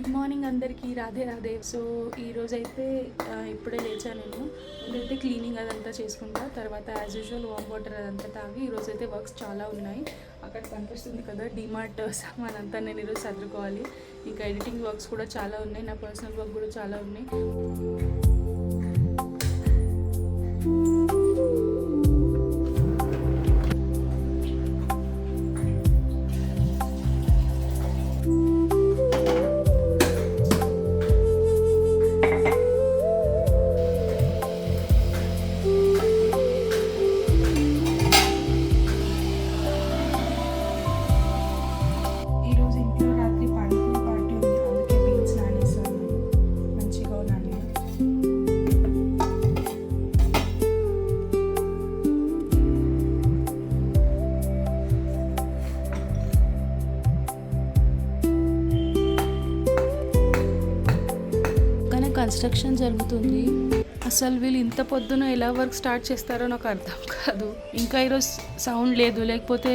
Good morning అందరికీ, Radhe Radhe. So ఈరోజైతే ఇప్పుడే లేచా. నేను ఇదైతే క్లీనింగ్ అదంతా చేసుకుంటా, తర్వాత యాజ్ యూజువల్ వామ్ వాటర్ అదంతా తాగి ఈరోజైతే వర్క్స్ చాలా ఉన్నాయి. అక్కడ కనిపిస్తుంది కదా డిమార్ట్ సామాన్ అంతా నేను ఈరోజు సర్దుకోవాలి. ఇంకా ఎడిటింగ్ వర్క్స్ కూడా చాలా ఉన్నాయి, నా పర్సనల్ వర్క్ కూడా చాలా ఉన్నాయి. కన్స్ట్రక్షన్ జరుగుతుంది. అసలు వీళ్ళు ఇంత పొద్దున ఎలా వర్క్ స్టార్ట్ చేస్తారో నాకు అర్థం కాదు. ఇంకా ఈరోజు సౌండ్ లేదు, లేకపోతే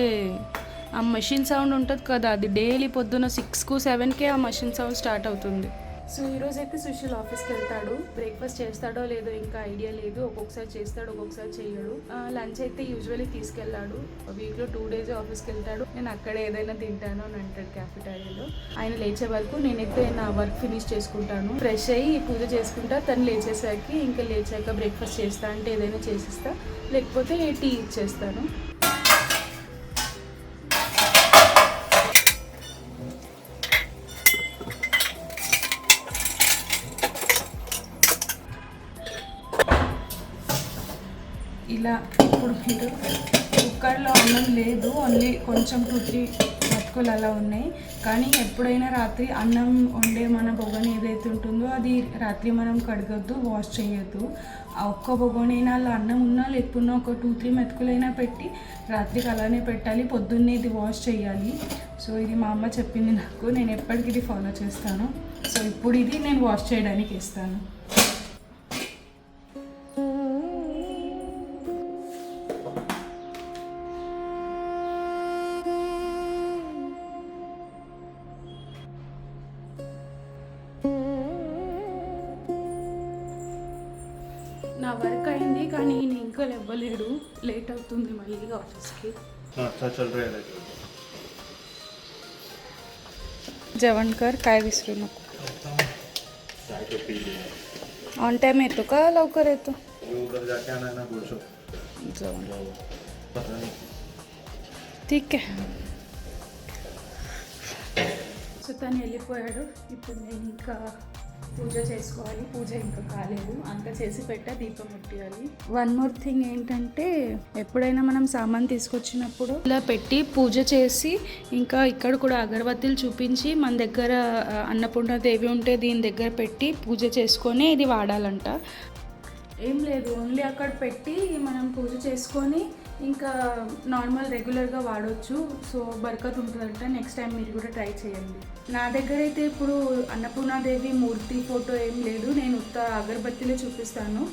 ఆ మషిన్ సౌండ్ ఉంటుంది కదా, అది డైలీ పొద్దున 6కు 7కే ఆ మషిన్ సౌండ్ స్టార్ట్ అవుతుంది. సో ఈరోజు అయితే సుశీల్ ఆఫీస్కి వెళ్తాడు. బ్రేక్ఫాస్ట్ చేస్తాడో లేదో ఇంకా ఐడియా లేదు. ఒక్కొక్కసారి చేస్తాడు, ఒక్కొక్కసారి చేయడు. లంచ్ అయితే యూజువల్లీ తీసుకెళ్లాడు. వీక్లో 2 days ఆఫీస్కి వెళ్తాడు. నేను అక్కడే ఏదైనా తింటాను అని అంటాడు క్యాఫెటేరియాలో. ఆయన లేచే వరకు నేనైతే నా వర్క్ ఫినిష్ చేసుకుంటాను. ఫ్రెష్ అయ్యి పూజ చేసుకుంటా. తను లేచేసరికి ఇంకా లేచాక బ్రేక్ఫాస్ట్ చేస్తా అంటే ఏదైనా చేసిస్తా, లేకపోతే టీ ఇచ్చేస్తాను. ఇలా ఇప్పుడు మీరు కుక్కర్లో అన్నం లేదు, ఓన్లీ కొంచెం 2-3 మెతుకులు అలా ఉన్నాయి. కానీ ఎప్పుడైనా రాత్రి అన్నం వండే మన బొగని ఏదైతే ఉంటుందో అది రాత్రి మనం కడగద్దు, వాష్ చేయొద్దు. ఆ ఒక్క బొగనైనా అలా అన్నం ఉన్నా లేకున్నా ఒక 2-3 మెతుకులైనా పెట్టి రాత్రికి అలానే పెట్టాలి. పొద్దున్నే ఇది వాష్ చేయాలి. సో ఇది మా అమ్మ చెప్పింది నాకు, నేను ఎప్పటికీ ఇది ఫాలో చేస్తాను. సో ఇప్పుడు ఇది నేను వాష్ చేయడానికి ఇస్తాను. నా వర్క్ అయింది, కానీ నేను ఇంకా ఇవ్వలేడు. లేట్ అవుతుంది మళ్ళీ ఆఫీస్కి. जेवणकर काय विसरू नको. ऑन टाइम येतो का लवकर येतो? ठीक आहे. సో తను వెళ్ళిపోయాడు. ఇప్పుడు నేను ఇంకా పూజ చేసుకోవాలి. పూజ ఇంకా కాలేదు, అంతా చేసి పెట్టా, దీపం ముట్టియాలి. వన్ మోర్ థింగ్ ఏంటంటే, ఎప్పుడైనా మనం సామాన్ తీసుకొచ్చినప్పుడు ఇలా పెట్టి పూజ చేసి ఇంకా ఇక్కడ కూడా అగరబత్తిలు చూపించి మన దగ్గర అన్నపూర్ణాదేవి ఉంటే దీని దగ్గర పెట్టి పూజ చేసుకొని ఇది వాడాలంట. ఏం లేదు, ఓన్లీ అక్కడ పెట్టి మనం పూజ చేసుకొని ఇంకా నార్మల్ రెగ్యులర్గా వాడవచ్చు. సో బర్కత్ ఉంటుందంట. నెక్స్ట్ టైం మీరు కూడా ట్రై చేయండి. నా దగ్గర అయితే ఇప్పుడు అన్నపూర్ణాదేవి మూర్తి ఫోటో ఏం లేదు, నేను ఉత్త అగరబత్తిలో చూపిస్తాను.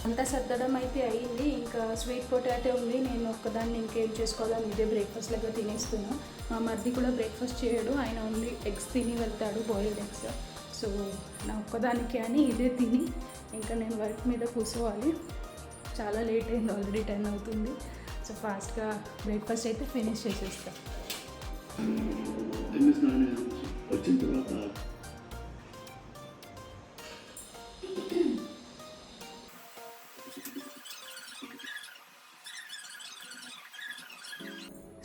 అంతా సర్దడం అయితే అయ్యింది. ఇంకా స్వీట్ పొటాటో ఉంది, నేను ఒక్కదాన్ని ఇంకేం చేసుకోవాలని ఇదే బ్రేక్ఫాస్ట్ లాగా తినేస్తున్నా. మా మరిది కూడా బ్రేక్ఫాస్ట్ చేయడు, ఆయన ఓన్లీ ఎగ్స్ తిని వెళ్తాడు, బాయిల్డ్ ఎగ్స్. సో నా ఒక్కదానికి అని ఇదే తిని ఇంకా నేను వర్క్ మీద కూర్చోవాలి. చాలా లేట్ అయింది, ఆల్రెడీ 10 అవుతుంది. సో ఫాస్ట్గా బ్రేక్ఫాస్ట్ అయితే ఫినిష్ చేసేస్తాను. వచ్చిన తర్వాత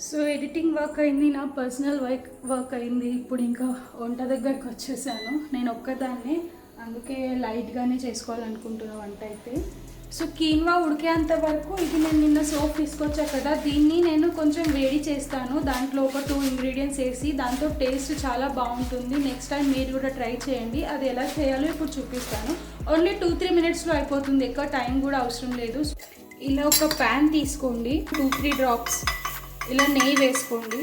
సో ఎడిటింగ్ వర్క్ అయింది, నా పర్సనల్ వర్క్ అయింది. ఇప్పుడు ఇంకా వంట దగ్గరకు వచ్చేసాను. నేను ఒక్కదాన్నే, అందుకే లైట్గానే చేసుకోవాలనుకుంటున్నా వంట అయితే. సో కీన్వా ఉడికేంత వరకు ఇది నేను నిన్న సోప్ తీసుకొచ్చా కదా, దీన్ని నేను కొంచెం వేడి చేస్తాను. దాంట్లో ఒక 2 ఇంగ్రీడియంట్స్ వేసి, దాంతో టేస్ట్ చాలా బాగుంటుంది. నెక్స్ట్ టైం మీరు కూడా ట్రై చేయండి. అది ఎలా చేయాలో ఇప్పుడు చూపిస్తాను. ఓన్లీ 2-3 మినిట్స్లో అయిపోతుంది, ఎక్కువ టైం కూడా అవసరం లేదు. ఇలా ఒక ప్యాన్ తీసుకోండి, 2-3 డ్రాప్స్ ఇలా నెయ్యి వేసుకోండి.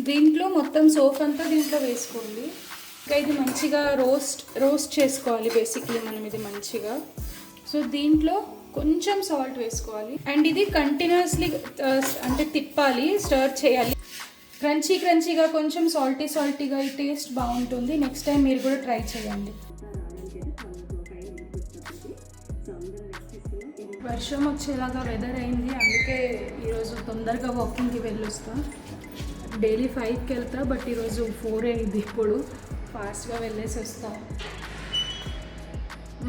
దీంట్లో మొత్తం సోప్ అంతా దీంట్లో వేసుకోండి. ఇంకా ఇది మంచిగా రోస్ట్ చేసుకోవాలి బేసిక్లీ మనం ఇది మంచిగా. సో దీంట్లో కొంచెం సాల్ట్ వేసుకోవాలి అండ్ ఇది కంటిన్యూస్లీ అంటే తిప్పాలి, స్టర్ చేయాలి. క్రంచీగా కొంచెం సాల్టీగా ఈ టేస్ట్ బాగుంటుంది. నెక్స్ట్ టైం మీరు కూడా ట్రై చేయండి. వర్షం వచ్చేలాగా వెదర్ అయింది, అందుకే ఈరోజు తొందరగా వాకింగ్కి వెళ్ళొస్తాను. డైలీ 5కి వెళ్తా, బట్ ఈరోజు 4 అయింది. ఇప్పుడు ఫాస్ట్గా వెళ్ళేసి వస్తాను.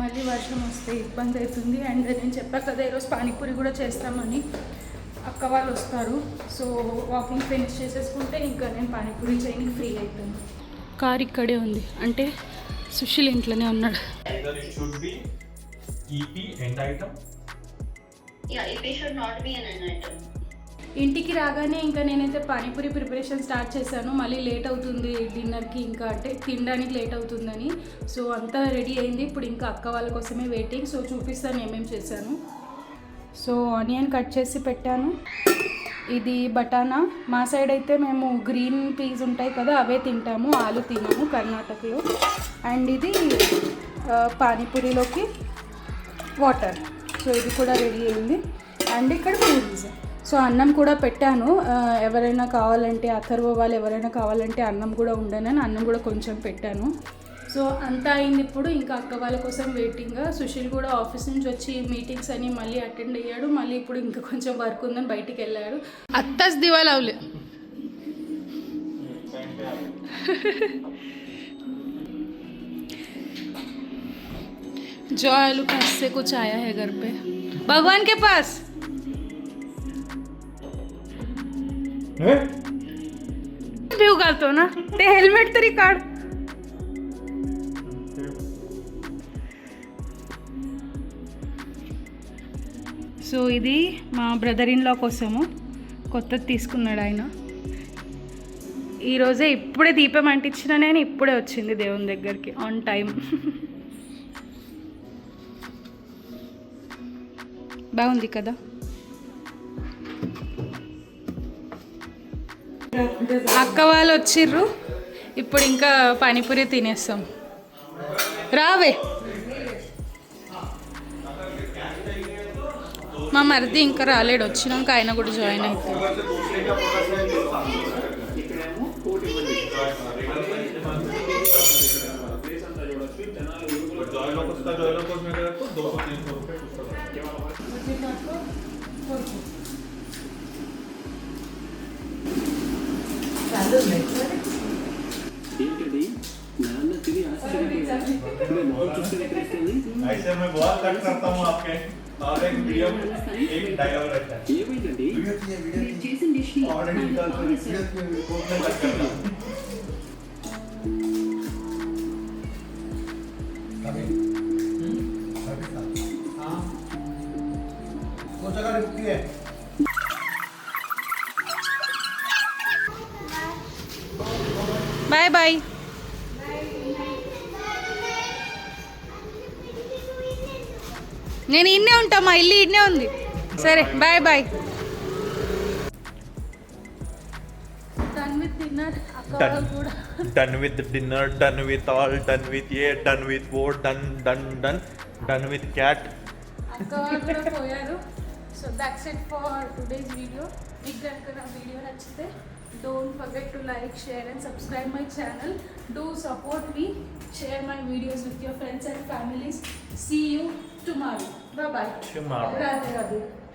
మళ్ళీ వర్షం వస్తే ఇబ్బంది అవుతుంది. అండ్ నేను చెప్పాను కదా ఈరోజు పానీపూరి కూడా చేస్తామని, అక్క వాళ్ళు వస్తారు. సో వాకింగ్ ఫినిష్ చేసేసుకుంటే ఇంకా నేను పానీపూరి చేయడానికి ఫ్రీ అవుతాను. కార్ ఇక్కడే ఉంది, అంటే సుశీల్ ఇంట్లోనే ఉన్నాడు. ఇంటికి రాగానే ఇంకా నేనైతే పానీపూరి ప్రిపరేషన్ స్టార్ట్ చేశాను. మళ్ళీ లేట్ అవుతుంది డిన్నర్కి, ఇంకా అంటే తినడానికి లేట్ అవుతుందని. సో అంతా రెడీ అయింది. ఇప్పుడు ఇంకా అక్క వాళ్ళ కోసమే వెయిటింగ్. సో చూపిస్తాను ఏమేమి చేశాను. సో ఆనియన్ కట్ చేసి పెట్టాను. ఇది బటానా, మా సైడ్ అయితే మేము గ్రీన్ పీస్ ఉంటాయి కదా అవే తింటాము, ఆలు తినము కర్ణాటకలో. అండ్ ఇది పానీపూరిలోకి వాటర్. సో ఇది కూడా రెడీ అయింది. అండ్ ఇక్కడ పూరీస్. సో అన్నం కూడా పెట్టాను, ఎవరైనా కావాలంటే అథర్వ వాళ్ళు ఎవరైనా కావాలంటే అన్నం కూడా ఉండనని అన్నం కూడా కొంచెం పెట్టాను. సో అంతా అయింది. ఇప్పుడు ఇంకా అక్క వాళ్ళ కోసం వెయిటింగ్. సుశీల్ కూడా ఆఫీస్ నుంచి వచ్చి మీటింగ్స్ అని మళ్ళీ అటెండ్ అయ్యాడు. మళ్ళీ ఇప్పుడు ఇంకా కొంచెం వర్క్ ఉందని బయటికి వెళ్ళాడు. అత్తస్ దివాలవులే जो आलू का से कुछ आया है घर पे भगवान के पास भी उगातो ना ते हेल्मेट तरी काढ. సో ఇది మా బ్రదర్ ఇన్ లా కోసము కొత్తది తీసుకున్నాడు ఆయన. ఈరోజే ఇప్పుడే దీపం అంటించిన నేను, ఇప్పుడే వచ్చింది దేవుని దగ్గరికి ఆన్ టైం. బాగుంది కదా. అక్క వాళ్ళు వచ్చిర్రు, ఇప్పుడు ఇంకా పానీపూరి తినేస్తాం. రావే. మా మరిది ఇంకా రాలేడు, వచ్చినాక ఆయన కూడా జాయిన్ అవుతాడు. ऐसे मैं बहुत कट करता हूँ आपके, और एक वीडियो में एक डायलॉग रहता है ऑलरेडी कट करता हूँ. Bye bye. నేను ఇన్నే ఉంటా, మా ఇల్లు ఇన్నే ఉంది. సరే bye bye. Done with dinner. Done with dinner, done with all, done with yeah, done with war, done. Done with cat. అక్క వాళ్ళు కూడా పోయారు. So that's it for today's video. మీకు కనుక నా వీడియో నచ్చితే don't forget to like, share and subscribe my channel. Do support me, share my videos with your friends and families. See you tomorrow. Bye bye. Tomorrow. Radhe Radhe.